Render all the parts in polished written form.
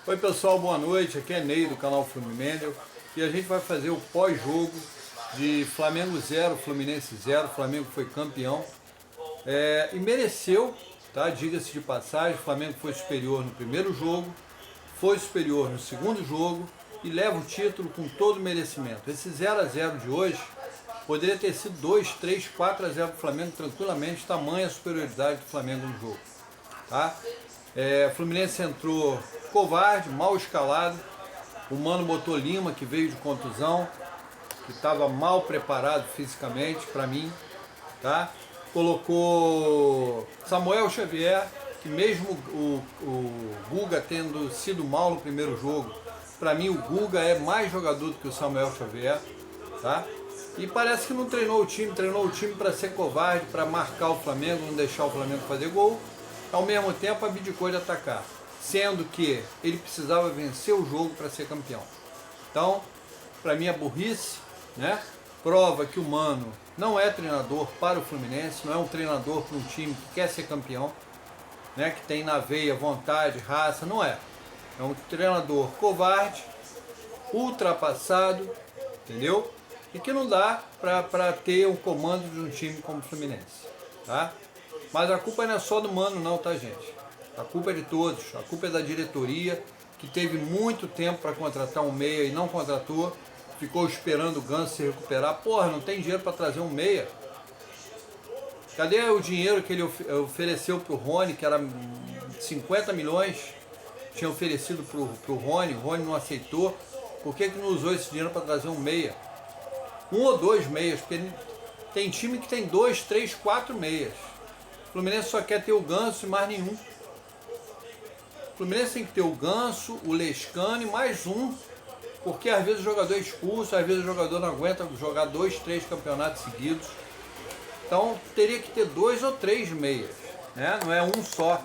Oi pessoal, boa noite, aqui é Ney do canal Fluminense e a gente vai fazer o pós-jogo de Flamengo 0, Fluminense 0, Flamengo foi campeão e mereceu, tá? Diga-se de passagem, o Flamengo foi superior no primeiro jogo, foi superior no segundo jogo e leva o título com todo o merecimento. Esse 0 a 0 de hoje poderia ter sido 2, 3, 4 a 0 para o Flamengo tranquilamente, tamanha a superioridade do Flamengo no jogo, tá? O Fluminense entrou covarde, mal escalado. O Mano botou Lima, que veio de contusão, que estava mal preparado fisicamente para mim, tá? Colocou Samuel Xavier, que mesmo o Guga tendo sido mal no primeiro jogo, para mim o Guga é mais jogador do que o Samuel Xavier, tá? E parece que não treinou o time para ser covarde, para marcar o Flamengo, não deixar o Flamengo fazer gol. Ao mesmo tempo abdicou de atacar, sendo que ele precisava vencer o jogo para ser campeão. Então, para mim é burrice, né? Prova que o Mano não é treinador para o Fluminense, não é um treinador para um time que quer ser campeão, né? Que tem na veia vontade, raça, não é. É um treinador covarde, ultrapassado, entendeu? E que não dá para ter um comando de um time como o Fluminense, tá? Mas a culpa não é só do Mano não, tá gente? A culpa é de todos, a culpa é da diretoria, que teve muito tempo para contratar um meia e não contratou, ficou esperando o Ganso se recuperar. Porra, não tem dinheiro para trazer um meia? Cadê o dinheiro que ele ofereceu pro Rony, que era 50 milhões, tinha oferecido pro Rony, o Rony não aceitou. Por que não usou esse dinheiro para trazer um meia? Um ou dois meias, porque tem time que tem 2, 3, 4 meias. O Fluminense só quer ter o Ganso e mais nenhum. O Fluminense tem que ter o Ganso, o Lescano e mais um, porque às vezes o jogador é expulso, às vezes o jogador não aguenta jogar 2, 3 campeonatos seguidos. Então teria que ter 2 ou 3 meias, né? Não é um só,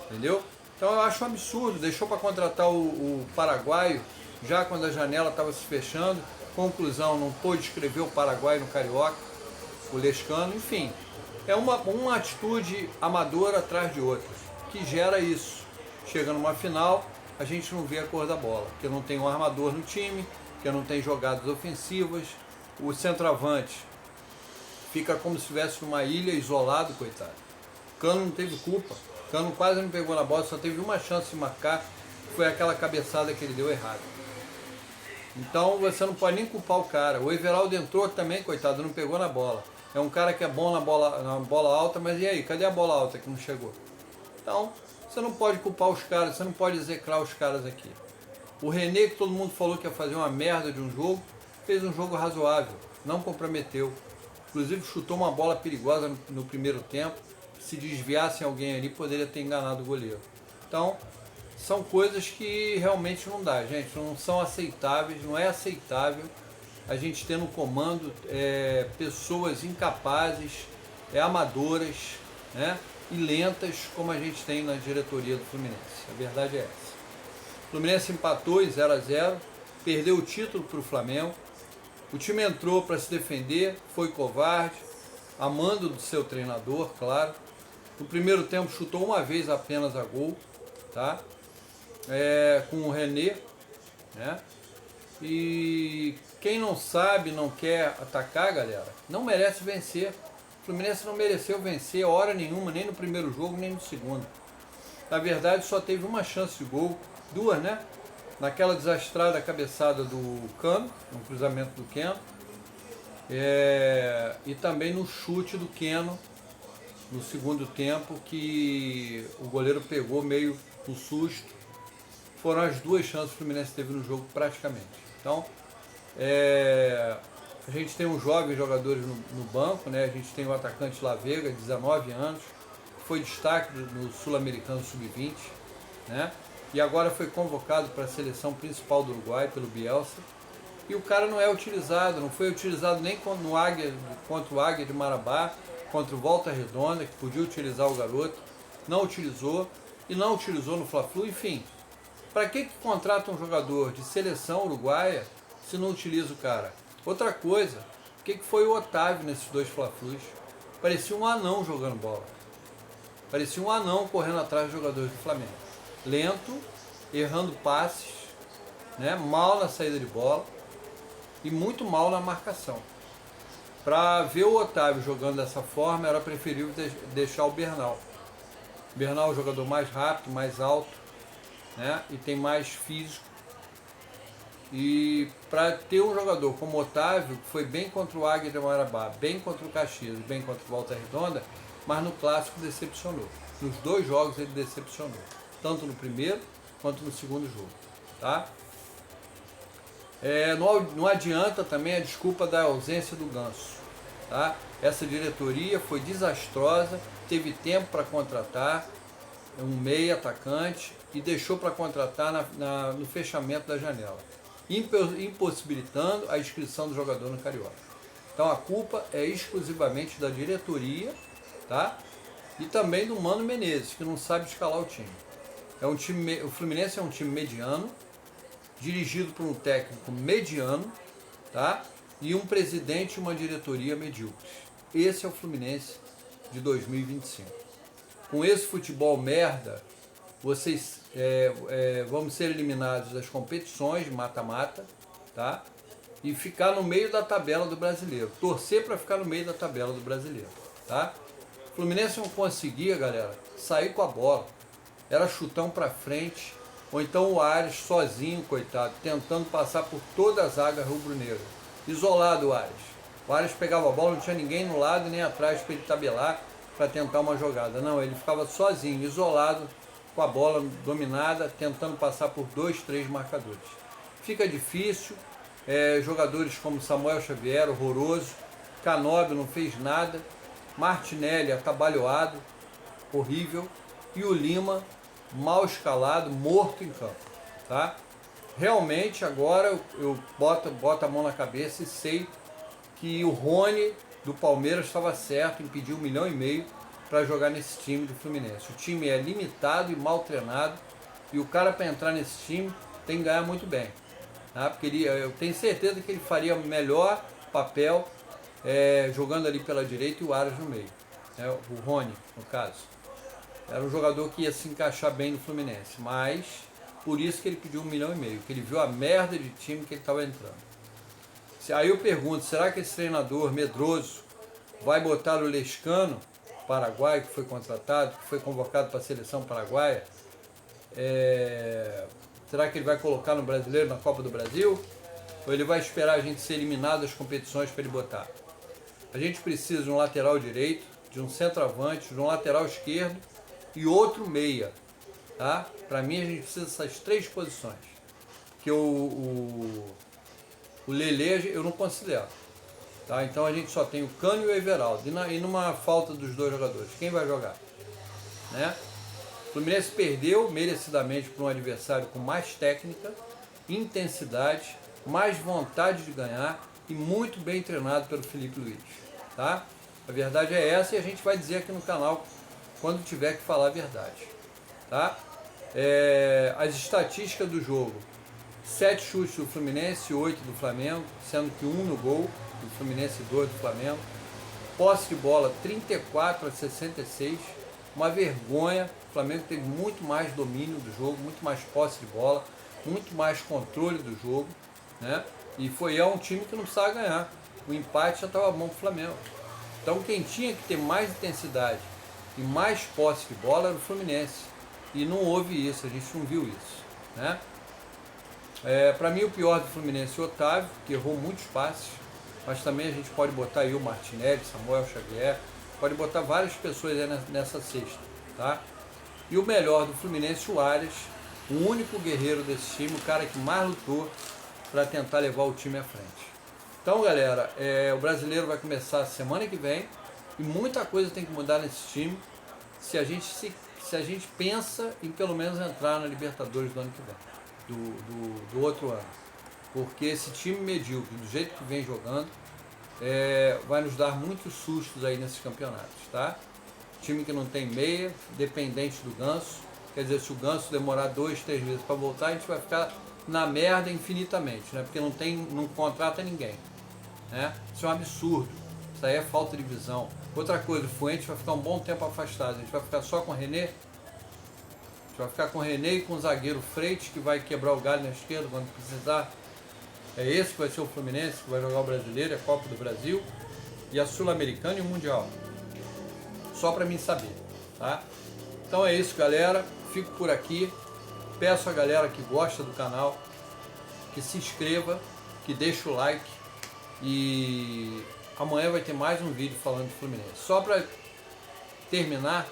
entendeu? Então eu acho um absurdo, deixou para contratar o paraguaio, já quando a janela estava se fechando. Conclusão, não pôde escrever o Paraguai no Carioca, o Lescano, enfim. É uma atitude amadora atrás de outra, que gera isso. Chega numa final, a gente não vê a cor da bola, porque não tem um armador no time, porque não tem jogadas ofensivas, o centroavante fica como se estivesse numa ilha isolado, coitado. Cano não teve culpa, Cano quase não pegou na bola, só teve uma chance de marcar, foi aquela cabeçada que ele deu errado. Então você não pode nem culpar o cara. O Everaldo entrou também, coitado, não pegou na bola. É um cara que é bom na bola alta, mas e aí? Cadê a bola alta que não chegou? Então, você não pode culpar os caras, você não pode execrar os caras aqui. O René, que todo mundo falou que ia fazer uma merda de um jogo, fez um jogo razoável, não comprometeu. Inclusive chutou uma bola perigosa no primeiro tempo. Se desviasse alguém ali, poderia ter enganado o goleiro. Então, são coisas que realmente não dá, gente, não são aceitáveis, não é aceitável a gente ter no comando pessoas incapazes, amadoras, né, e lentas como a gente tem na diretoria do Fluminense. A verdade é essa. O Fluminense empatou em 0 a 0, perdeu o título para o Flamengo, o time entrou para se defender, foi covarde, amando do seu treinador, claro. No primeiro tempo chutou uma vez apenas a gol, tá? Com o René, né? E quem não sabe, não quer atacar, galera, não merece vencer. O Fluminense não mereceu vencer hora nenhuma, nem no primeiro jogo, nem no segundo. Na verdade, só teve uma chance de gol, duas, né? Naquela desastrada cabeçada do Cano, no cruzamento do Keno, e também no chute do Keno no segundo tempo, que o goleiro pegou meio no susto. Foram as duas chances que o Fluminense teve no jogo praticamente. Então, a gente tem uns jovens jogadores no banco, né? A gente tem o atacante Lavega, 19 anos, que foi destaque no Sul-Americano Sub-20, né? E agora foi convocado para a seleção principal do Uruguai pelo Bielsa. E o cara não é utilizado, não foi utilizado nem contra o Águia de Marabá, contra o Volta Redonda, que podia utilizar o garoto, não utilizou, e não utilizou no Fla-Flu, enfim. Para que contrata um jogador de seleção uruguaia se não utiliza o cara? Outra coisa, o que foi o Otávio nesses dois Fla-Flus? Parecia um anão jogando bola. Parecia um anão correndo atrás dos jogadores do Flamengo. Lento, errando passes, né? Mal na saída de bola e muito mal na marcação. Para ver o Otávio jogando dessa forma, era preferível deixar o Bernal. O Bernal é um jogador mais rápido, mais alto, né? E tem mais físico. E para ter um jogador como o Otávio, que foi bem contra o Águia de Marabá, bem contra o Caxias, bem contra o Volta Redonda, mas no clássico decepcionou. Nos dois jogos ele decepcionou, tanto no primeiro quanto no segundo jogo. Tá? Não adianta também a desculpa da ausência do Ganso. Tá? Essa diretoria foi desastrosa, teve tempo para contratar um meia atacante e deixou para contratar no fechamento da janela, impossibilitando a inscrição do jogador no Carioca. Então a culpa é exclusivamente da diretoria, tá? E também do Mano Menezes, que não sabe escalar o time. O Fluminense é um time mediano, dirigido por um técnico mediano, tá? E um presidente e uma diretoria medíocres. Esse é o Fluminense de 2025. Com esse futebol merda, vocês vamos ser eliminados das competições de mata-mata, tá? E ficar no meio da tabela do brasileiro. Torcer para ficar no meio da tabela do brasileiro, tá? O Fluminense não conseguia, galera, sair com a bola. Era chutão para frente, ou então o Ares sozinho, coitado, tentando passar por toda a zaga rubro-negra. Isolado o Ares. O Ares pegava a bola, não tinha ninguém no lado nem atrás para ele tabelar, para tentar uma jogada. Não, ele ficava sozinho, isolado, com a bola dominada, tentando passar por 2, 3 marcadores. Fica difícil, jogadores como Samuel Xavier, horroroso, Canóbio não fez nada, Martinelli atabalhoado, horrível, e o Lima mal escalado, morto em campo. Tá? Realmente agora eu boto a mão na cabeça e sei que o Rony do Palmeiras estava certo em pedir 1,5 milhão para jogar nesse time do Fluminense. O time é limitado e mal treinado e o cara para entrar nesse time tem que ganhar muito bem. Tá? Porque eu tenho certeza que ele faria melhor papel jogando ali pela direita e o Aras no meio. O Rony, no caso. Era um jogador que ia se encaixar bem no Fluminense, mas por isso que ele pediu 1,5 milhão, que ele viu a merda de time que ele estava entrando. Aí eu pergunto, será que esse treinador medroso vai botar o Lescano, Paraguai, que foi contratado, que foi convocado para a seleção paraguaia? Será que ele vai colocar no brasileiro, na Copa do Brasil? Ou ele vai esperar a gente ser eliminado das competições para ele botar? A gente precisa de um lateral direito, de um centroavante, de um lateral esquerdo e outro meia. Tá? Para mim a gente precisa dessas 3 posições. Porque o Lelê eu não considero. Tá? Então a gente só tem o Cano e o Everaldo. E numa falta dos 2 jogadores, quem vai jogar? Né? O Fluminense perdeu merecidamente para um adversário com mais técnica, intensidade, mais vontade de ganhar e muito bem treinado pelo Felipe Luiz. Tá? A verdade é essa e a gente vai dizer aqui no canal quando tiver que falar a verdade. Tá? As estatísticas do jogo: 7 chutes do Fluminense, 8 do Flamengo, sendo que 1 no gol do Fluminense e 2 do Flamengo. Posse de bola 34-66, uma vergonha. O Flamengo teve muito mais domínio do jogo, muito mais posse de bola, muito mais controle do jogo, né? E um time que não precisava ganhar. O empate já estava bom para o Flamengo. Então quem tinha que ter mais intensidade e mais posse de bola era o Fluminense. E não houve isso, a gente não viu isso, né? Para mim o pior do Fluminense é o Otávio, que errou muitos passes, mas também a gente pode botar aí o Martinelli, Samuel Xavier, pode botar várias pessoas aí nessa cesta, tá? E o melhor do Fluminense, o Ares, o único guerreiro desse time, o cara que mais lutou para tentar levar o time à frente. Então, galera, o brasileiro vai começar semana que vem e muita coisa tem que mudar nesse time se a gente pensa em pelo menos entrar na Libertadores do ano que vem, do outro ano. Porque esse time medíocre, do jeito que vem jogando, vai nos dar muitos sustos aí nesses campeonatos, tá? Time que não tem meia, dependente do Ganso. Quer dizer, se o Ganso demorar 2, 3 meses para voltar, a gente vai ficar na merda infinitamente, né? Porque não contrata ninguém, né? Isso é um absurdo. Isso aí é falta de visão. Outra coisa, o Fuentes vai ficar um bom tempo afastado. A gente vai ficar só com o René? gente vai ficar com o René e com o zagueiro Freitas, que vai quebrar o galho na esquerda quando precisar. É esse que vai ser o Fluminense, que vai jogar o Brasileiro, a Copa do Brasil, e a Sul-Americana e o Mundial. Só para mim saber, tá? Então é isso, galera. Fico por aqui. Peço a galera que gosta do canal que se inscreva, que deixe o like, e amanhã vai ter mais um vídeo falando do Fluminense. Só para terminar,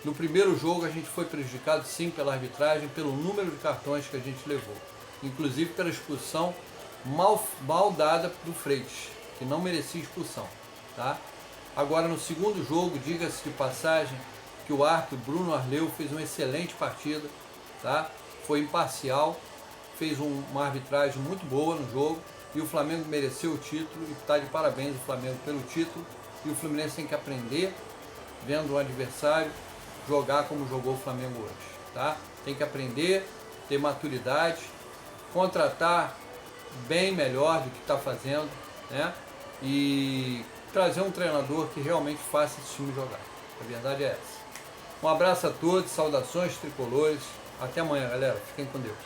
no primeiro jogo a gente foi prejudicado sim pela arbitragem, pelo número de cartões que a gente levou, inclusive pela expulsão mal dada do Freitas, que não merecia expulsão, tá? Agora no segundo jogo, diga-se de passagem, que o árbitro Bruno Arleu fez uma excelente partida, tá? Foi imparcial, fez uma arbitragem muito boa no jogo, e o Flamengo mereceu o título, e está de parabéns o Flamengo pelo título, e o Fluminense tem que aprender, vendo o adversário, jogar como jogou o Flamengo hoje, tá? Tem que aprender, ter maturidade, contratar bem melhor do que está fazendo, né? E trazer um treinador que realmente faça esse time jogar. A verdade é essa. Um abraço a todos, saudações tricolores. Até amanhã, galera. Fiquem com Deus.